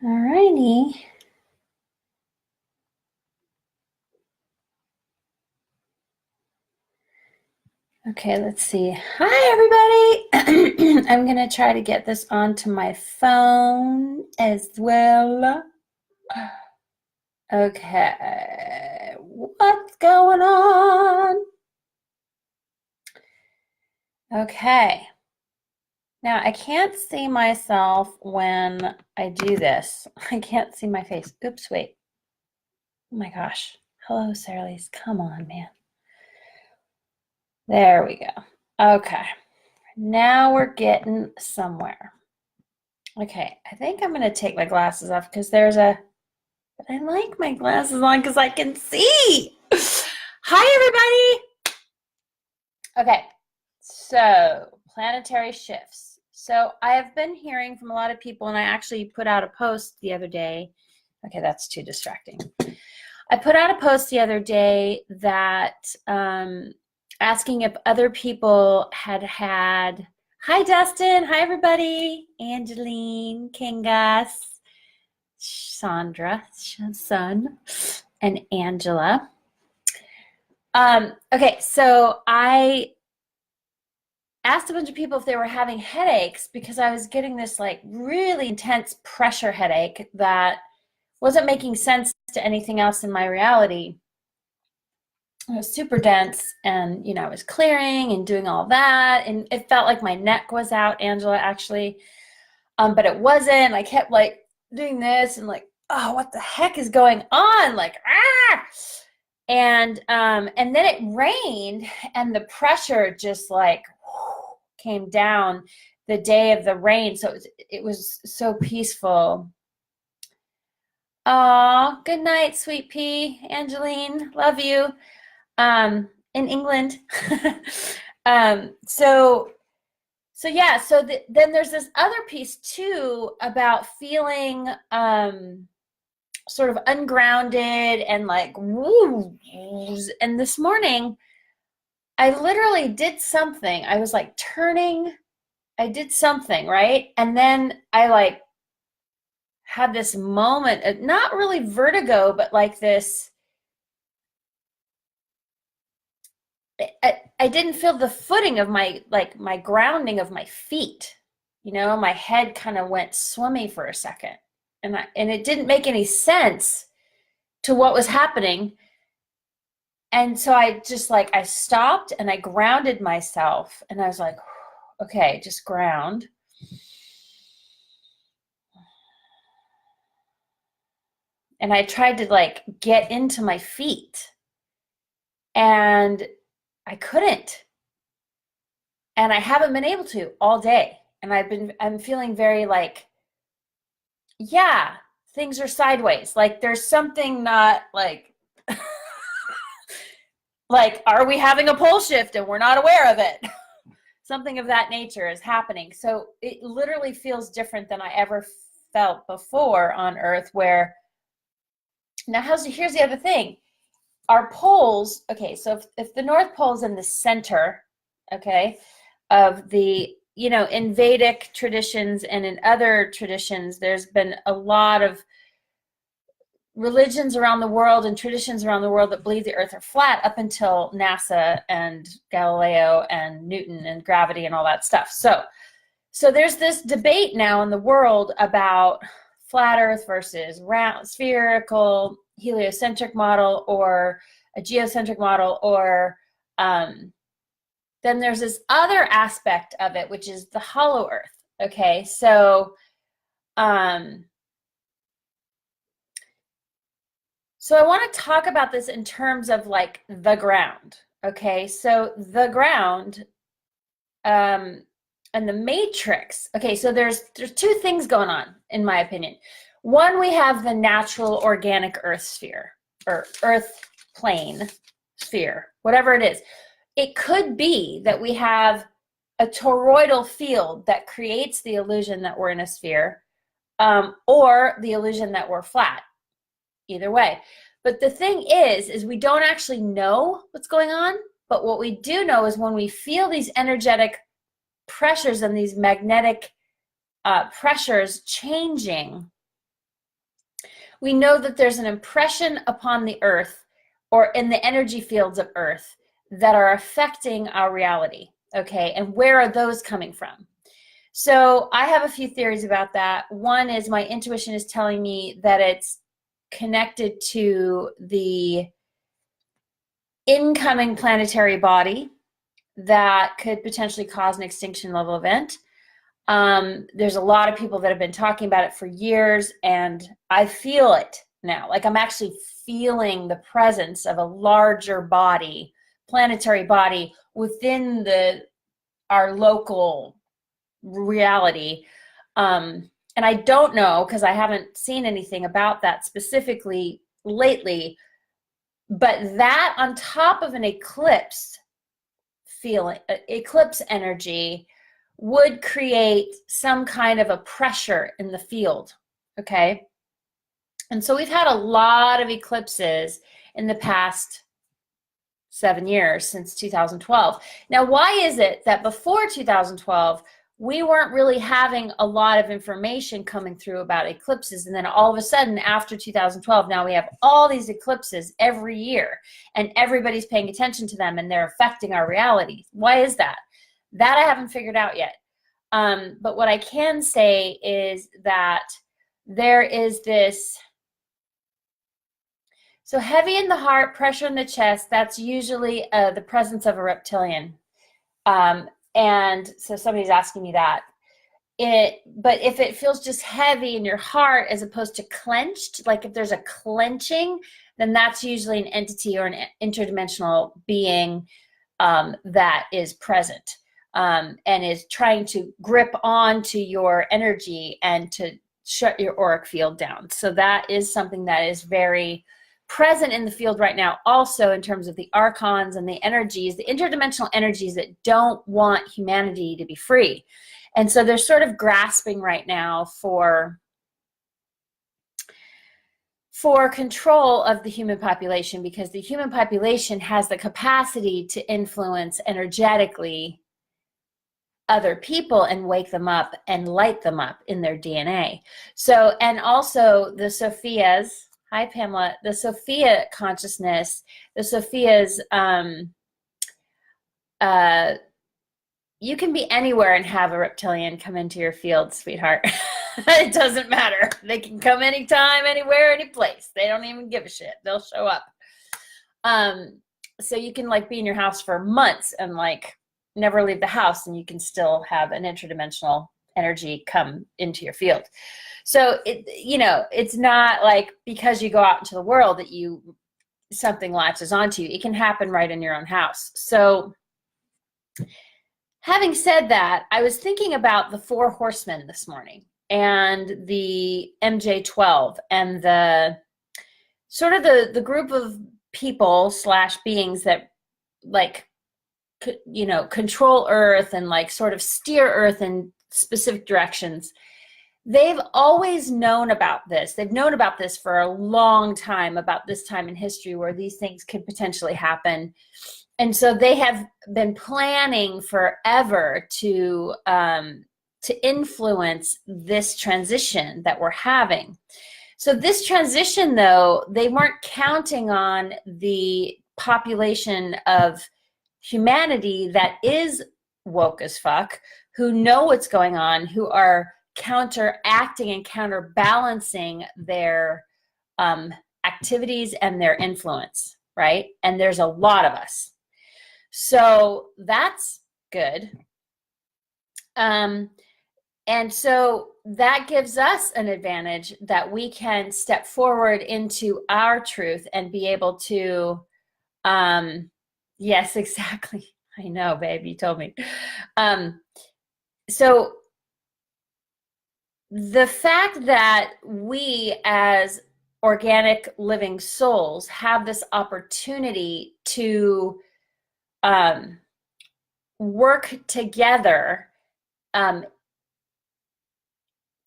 All righty. Okay, let's see. Hi, everybody. I'm going to try to get this onto my phone as well. Okay, what's going on? Okay. Now, I can't see myself when I do this. I can't see my face. Oops, wait. Oh my gosh. Hello, Sarah Lise. Come on, man. There we go. Okay. Now we're getting somewhere. Okay, I think I'm going to take my glasses off because but I like my glasses on because I can see. Hi, everybody. Okay, so planetary shifts. So I have been hearing from a lot of people, and I actually put out a post the other day. Okay, that's too distracting. I put out a post the other day that asking if other people had hi, Dustin. Hi, everybody. Angeline, Kingas, Sandra, Sun, and Angela. Okay, so I asked a bunch of people if they were having headaches because I was getting this like really intense pressure headache that wasn't making sense to anything else in my reality. It was super dense, and I was clearing and doing all that, and it felt like my neck was out, Angela, actually, but it wasn't. I kept like doing this and like, oh, what the heck is going on? Like, and then it rained, and the pressure just like came down the day of the rain, so it was so peaceful. Oh, good night, sweet pea, Angeline, love you. In England. So yeah, then there's this other piece too about feeling sort of ungrounded and like woo. And this morning I literally did something. I was like I did something, right? And then I like had this moment, not really vertigo, but like this, I didn't feel the footing of my grounding of my feet. My head kind of went swimmy for a second, and it didn't make any sense to what was happening. And so I just I stopped and I grounded myself, and I was like, okay, just ground. And I tried to get into my feet, and I couldn't. And I haven't been able to all day. And I'm feeling very yeah, things are sideways. Like there's something not are we having a pole shift and we're not aware of it? Something of that nature is happening. So it literally feels different than I ever felt before on Earth, where now here's the other thing. Our poles, okay, so if the North Pole is in the center, okay, of the, in Vedic traditions and in other traditions, there's been a lot of religions around the world and traditions around the world that believe the Earth are flat up until NASA and Galileo and Newton and gravity and all that stuff. So there's this debate now in the world about flat Earth versus round, spherical, heliocentric model, or a geocentric model, or then there's this other aspect of it, which is the hollow Earth. Okay, so so I want to talk about this in terms of the ground. Okay, so the ground and the matrix. Okay, so there's two things going on, in my opinion. One, we have the natural organic Earth sphere, or Earth plane sphere, whatever it is. It could be that we have a toroidal field that creates the illusion that we're in a sphere, or the illusion that we're flat. Either way. But the thing is we don't actually know what's going on, but what we do know is when we feel these energetic pressures and these magnetic pressures changing, we know that there's an impression upon the earth or in the energy fields of earth that are affecting our reality. Okay, and where are those coming from? So I have a few theories about that. One is my intuition is telling me that it's connected to the incoming planetary body that could potentially cause an extinction level event. There's a lot of people that have been talking about it for years, and I feel it now. Like I'm actually feeling the presence of a larger body, planetary body within our local reality. And I don't know, because I haven't seen anything about that specifically lately, but that on top of an eclipse feeling, eclipse energy would create some kind of a pressure in the field, okay? And so we've had a lot of eclipses in the past 7 years, since 2012. Now, why is it that before 2012, we weren't really having a lot of information coming through about eclipses, and then all of a sudden after 2012, now we have all these eclipses every year, and everybody's paying attention to them, and they're affecting our reality? Why is that? That I haven't figured out yet. But what I can say is that there is this, so heavy in the heart, pressure in the chest, that's usually the presence of a reptilian. And so somebody's asking me that. But if it feels just heavy in your heart as opposed to clenched, like if there's a clenching, then that's usually an entity or an interdimensional being that is present and is trying to grip onto your energy and to shut your auric field down. So that is something that is very present in the field right now, also in terms of the archons and the energies, the interdimensional energies that don't want humanity to be free. And so they're sort of grasping right now for control of the human population, because the human population has the capacity to influence energetically other people and wake them up and light them up in their DNA. So, and also the Sophias, hi, Pamela. The Sophia consciousness, the Sophias, you can be anywhere and have a reptilian come into your field, sweetheart. It doesn't matter. They can come anytime, anywhere, any place. They don't even give a shit. They'll show up. So you can like be in your house for months and like never leave the house, and you can still have an interdimensional energy come into your field. So it's not like because you go out into the world that something latches onto you. It can happen right in your own house. So having said that, I was thinking about the 4 horsemen this morning and the MJ12 and the sort of the group of people / beings that like, control Earth and like sort of steer Earth in specific directions. They've always known about this. They've known about this for a long time, about this time in history where these things could potentially happen. And so they have been planning forever to influence this transition that we're having. So this transition, though, they weren't counting on the population of humanity that is woke as fuck, who know what's going on, who are counteracting and counterbalancing their activities and their influence, right? And there's a lot of us. So that's good. And so that gives us an advantage that we can step forward into our truth and be able to, yes, exactly. I know, babe, you told me. So the fact that we as organic living souls have this opportunity to work together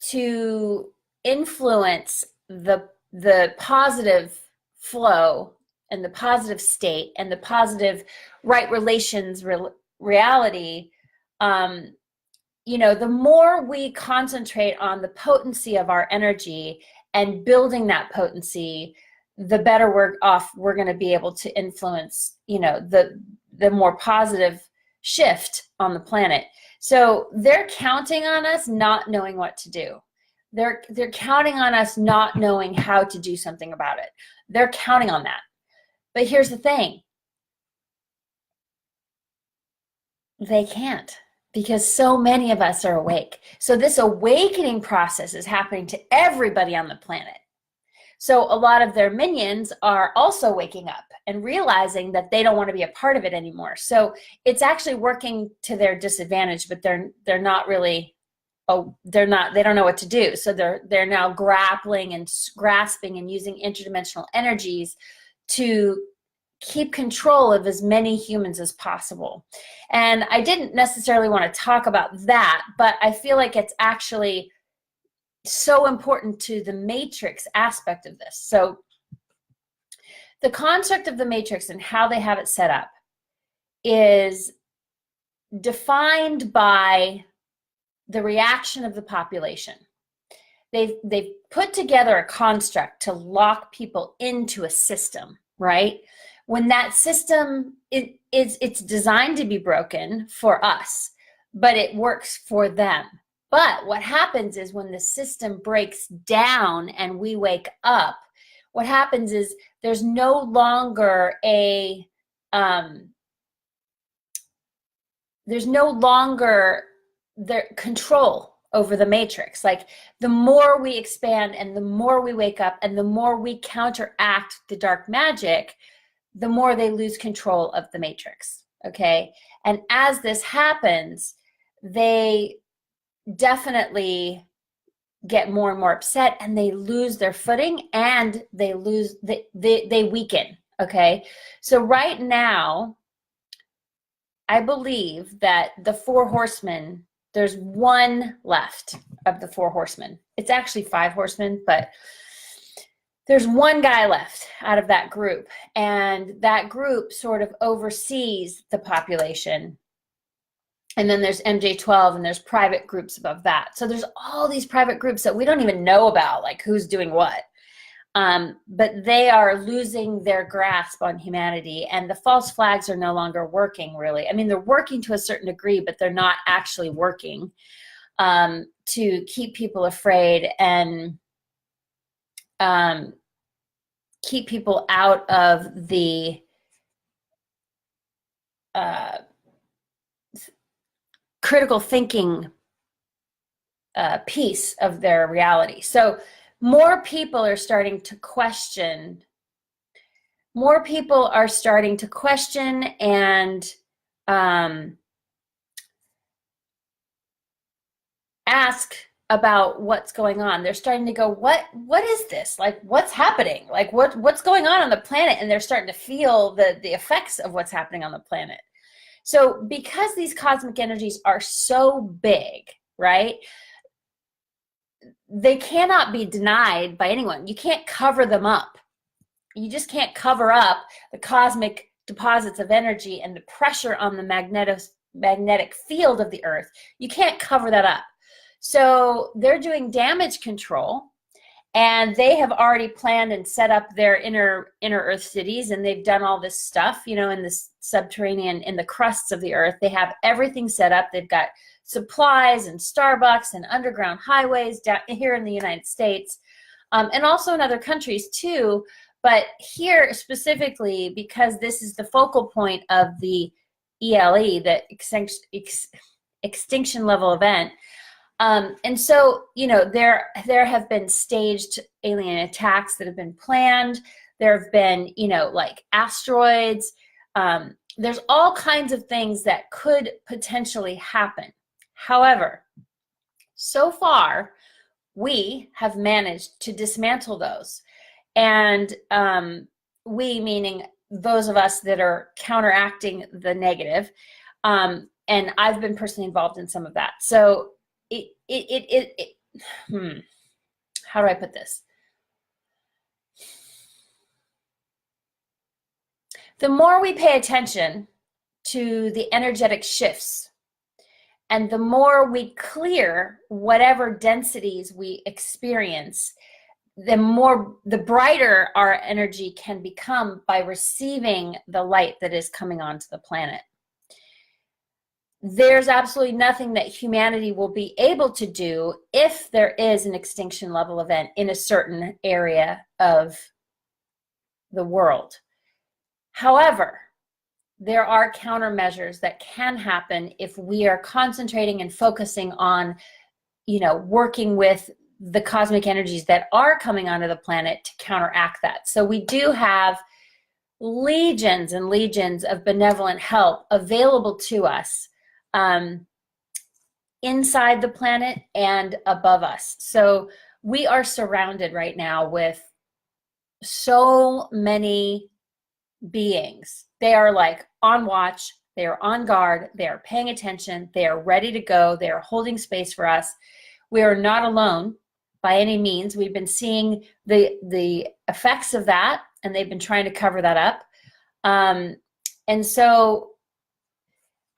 to influence the positive flow and the positive state and the positive right relations reality, the more we concentrate on the potency of our energy and building that potency, the better we're going to be able to influence, the more positive shift on the planet. So they're counting on us not knowing what to do. They're counting on us not knowing how to do something about it. They're counting on that. But here's the thing. They can't, because so many of us are awake. So this awakening process is happening to everybody on the planet. So a lot of their minions are also waking up and realizing that they don't want to be a part of it anymore. So it's actually working to their disadvantage, but they're not really, they don't know what to do. So they're now grappling and grasping and using interdimensional energies to keep control of as many humans as possible. And I didn't necessarily want to talk about that, but I feel like it's actually so important to the matrix aspect of this. So the construct of the matrix and how they have it set up is defined by the reaction of the population. They've put together a construct to lock people into a system, right? When that system, it's designed to be broken for us, but it works for them. But what happens is when the system breaks down and we wake up, what happens is there's no longer the control over the matrix. Like the more we expand and the more we wake up and the more we counteract the dark magic, the more they lose control of the matrix. Okay. And as this happens, they definitely get more and more upset and they lose their footing and they weaken. Okay. So right now, I believe that the 4 horsemen, there's one left of the 4 horsemen. It's actually 5 horsemen, but there's one guy left out of that group. And that group sort of oversees the population. And then there's MJ12 and there's private groups above that. So there's all these private groups that we don't even know about, like who's doing what. But they are losing their grasp on humanity, and the false flags are no longer working, really. I mean, they're working to a certain degree, but they're not actually working to keep people afraid and keep people out of the critical thinking piece of their reality. So more people are starting to question. More people are starting to question and ask about what's going on. They're starting to go, what is this? Like, what's happening? Like, what's going on the planet? And they're starting to feel the effects of what's happening on the planet. So because these cosmic energies are so big, right? They cannot be denied by anyone. You can't cover them up. You just can't cover up the cosmic deposits of energy and the pressure on the magnetic field of the earth. You can't cover that up. So they're doing damage control, and they have already planned and set up their inner earth cities, and they've done all this stuff, in the subterranean, in the crusts of the earth. They have everything set up. They've got supplies and Starbucks and underground highways down here in the United States, and also in other countries too. But here specifically, because this is the focal point of the ELE, the extinction level event. And so, there have been staged alien attacks that have been planned. There have been, like asteroids. There's all kinds of things that could potentially happen. However, so far, we have managed to dismantle those. And we, meaning those of us that are counteracting the negative. And I've been personally involved in some of that. So how do I put this? The more we pay attention to the energetic shifts, and the more we clear whatever densities we experience, the brighter our energy can become by receiving the light that is coming onto the planet. There's absolutely nothing that humanity will be able to do if there is an extinction level event in a certain area of the world. However, there are countermeasures that can happen if we are concentrating and focusing on, working with the cosmic energies that are coming onto the planet to counteract that. So we do have legions and legions of benevolent help available to us inside the planet and above us. So we are surrounded right now with so many beings. They are like on watch, they are on guard, they are paying attention, they are ready to go, they are holding space for us. We are not alone by any means. We've been seeing the effects of that, and they've been trying to cover that up. And so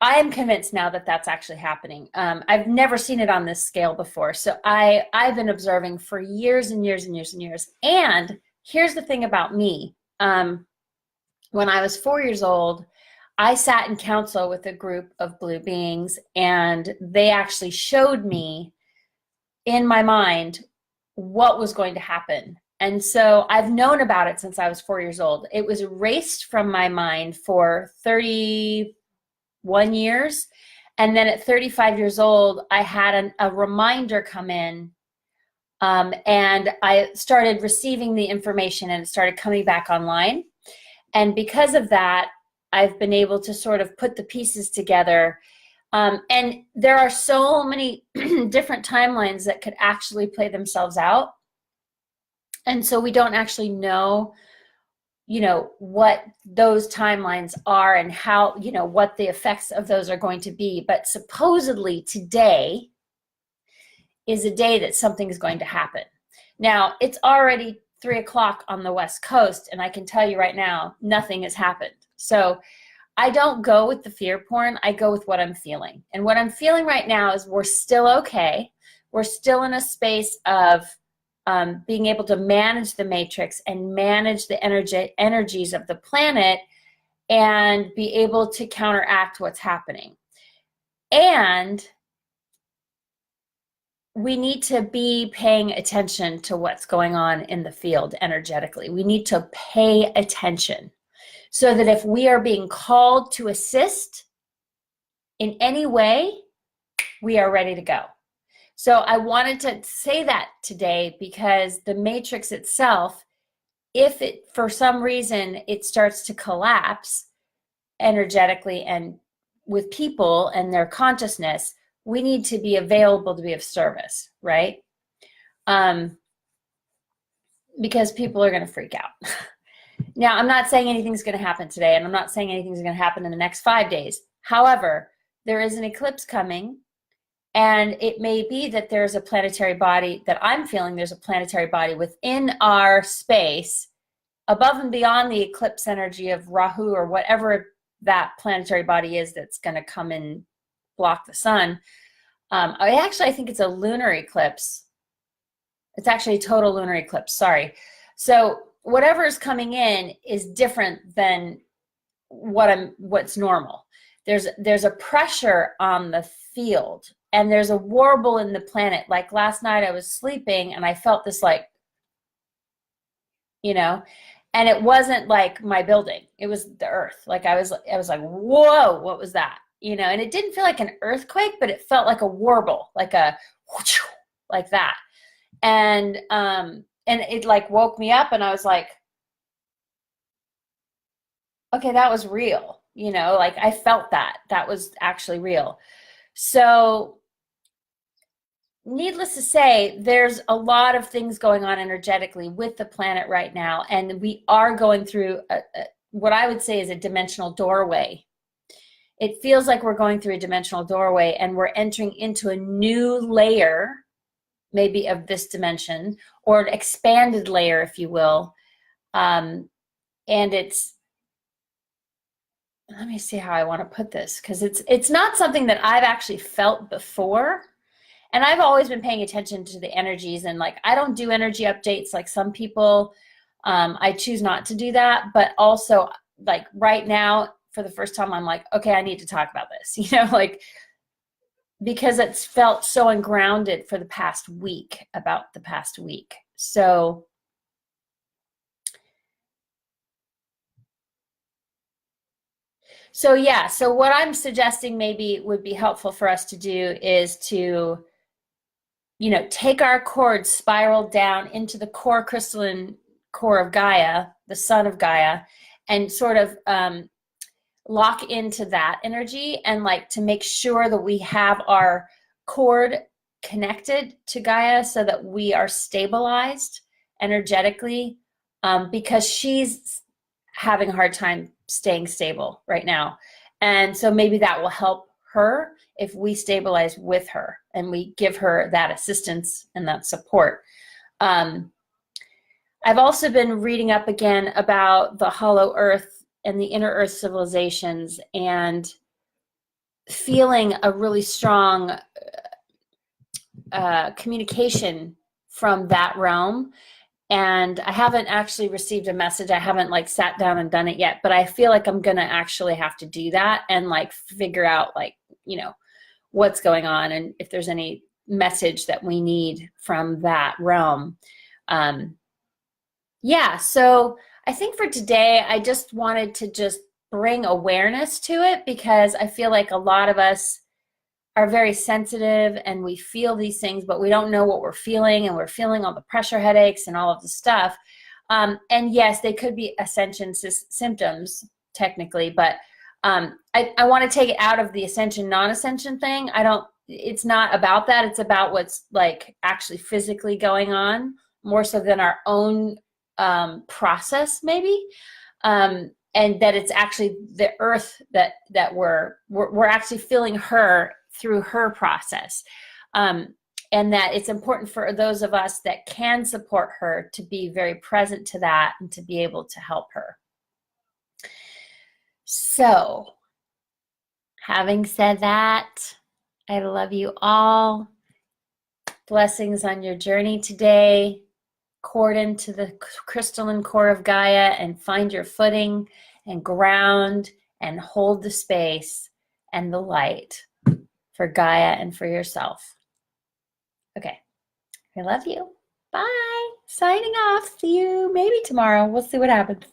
I am convinced now that that's actually happening. I've never seen it on this scale before. So I've been observing for years and years and years and years. And here's the thing about me. When I was 4 years old, I sat in council with a group of blue beings, and they actually showed me in my mind what was going to happen. And so I've known about it since I was 4 years old. It was erased from my mind for 31 years. And then at 35 years old, I had a reminder come in, and I started receiving the information, and it started coming back online. And because of that, I've been able to sort of put the pieces together. And there are so many different timelines that could actually play themselves out. And so we don't actually know, what those timelines are and how, what the effects of those are going to be. But supposedly today is a day that something is going to happen. Now, it's already 3 o'clock on the West Coast, and I can tell you right now, nothing has happened. So I don't go with the fear porn. I go with what I'm feeling. And what I'm feeling right now is we're still okay. We're still in a space of being able to manage the matrix and manage the energies of the planet and be able to counteract what's happening. And we need to be paying attention to what's going on in the field energetically. We need to pay attention so that if we are being called to assist in any way, we are ready to go. So I wanted to say that today because the matrix itself, if it for some reason it starts to collapse energetically and with people and their consciousness, we need to be available to be of service, right? Because people are going to freak out. Now, I'm not saying anything's going to happen today, and I'm not saying anything's going to happen in the next 5 days. However, there is an eclipse coming, and it may be that there's a planetary body that I'm feeling there's a planetary body within our space above and beyond the eclipse energy of Rahu or whatever that planetary body is that's going to come and block the sun. I think it's a lunar eclipse. It's actually a total lunar eclipse, sorry. So whatever is coming in is different than what's normal. There's a pressure on the field, and there's a warble in the planet. Like last night I was sleeping and I felt this and it wasn't like my building. It was the earth. Like I was like, whoa, what was that? And it didn't feel like an earthquake, but it felt like a warble, like a whoosh, like that. And it like woke me up, and I was like, okay, that was real. Like I felt that was actually real. So needless to say, there's a lot of things going on energetically with the planet right now, and we are going through what I would say is a dimensional doorway. It feels like we're going through a dimensional doorway, and we're entering into a new layer, maybe of this dimension, or an expanded layer, if you will. And it's, let me see how I want to put this, because it's not something that I've actually felt before. And I've always been paying attention to the energies, and like, I don't do energy updates like some people. I choose not to do that, but also like right now, for the first time, I'm like, okay, I need to talk about this, you know, like, because it's felt so ungrounded for the past week, about the past week. So yeah, so what I'm suggesting maybe would be helpful for us to do is to, you know, take our cord, spiral down into the core crystalline core of Gaia, the sun of Gaia, and sort of lock into that energy, and like to make sure that we have our cord connected to Gaia so that we are stabilized energetically, because she's having a hard time staying stable right now. And so maybe that will help her if we stabilize with her and we give her that assistance and that support. I've also been reading up again about the hollow earth and the inner earth civilizations, and feeling a really strong communication from that realm. And I haven't actually received a message. I haven't like sat down and done it yet, but I feel like I'm gonna actually have to do that and like figure out, like, you know, what's going on and if there's any message that we need from that realm. Yeah, so I think for today, I just wanted to just bring awareness to it, because I feel like a lot of us are very sensitive and we feel these things, but we don't know what we're feeling, and we're feeling all the pressure headaches and all of the stuff. And yes, they could be ascension symptoms technically, but I want to take it out of the ascension, non-ascension thing. It's not about that. It's about what's like actually physically going on, more so than our own process maybe. And that it's actually the earth that we're actually feeling her through her process. And that it's important for those of us that can support her to be very present to that and to be able to help her. So, having said that, I love you all. Blessings on your journey today. Cord into the crystalline core of Gaia and find your footing and ground and hold the space and the light for Gaia and for yourself. Okay, I love you. Bye. Signing off. See you maybe tomorrow. We'll see what happens.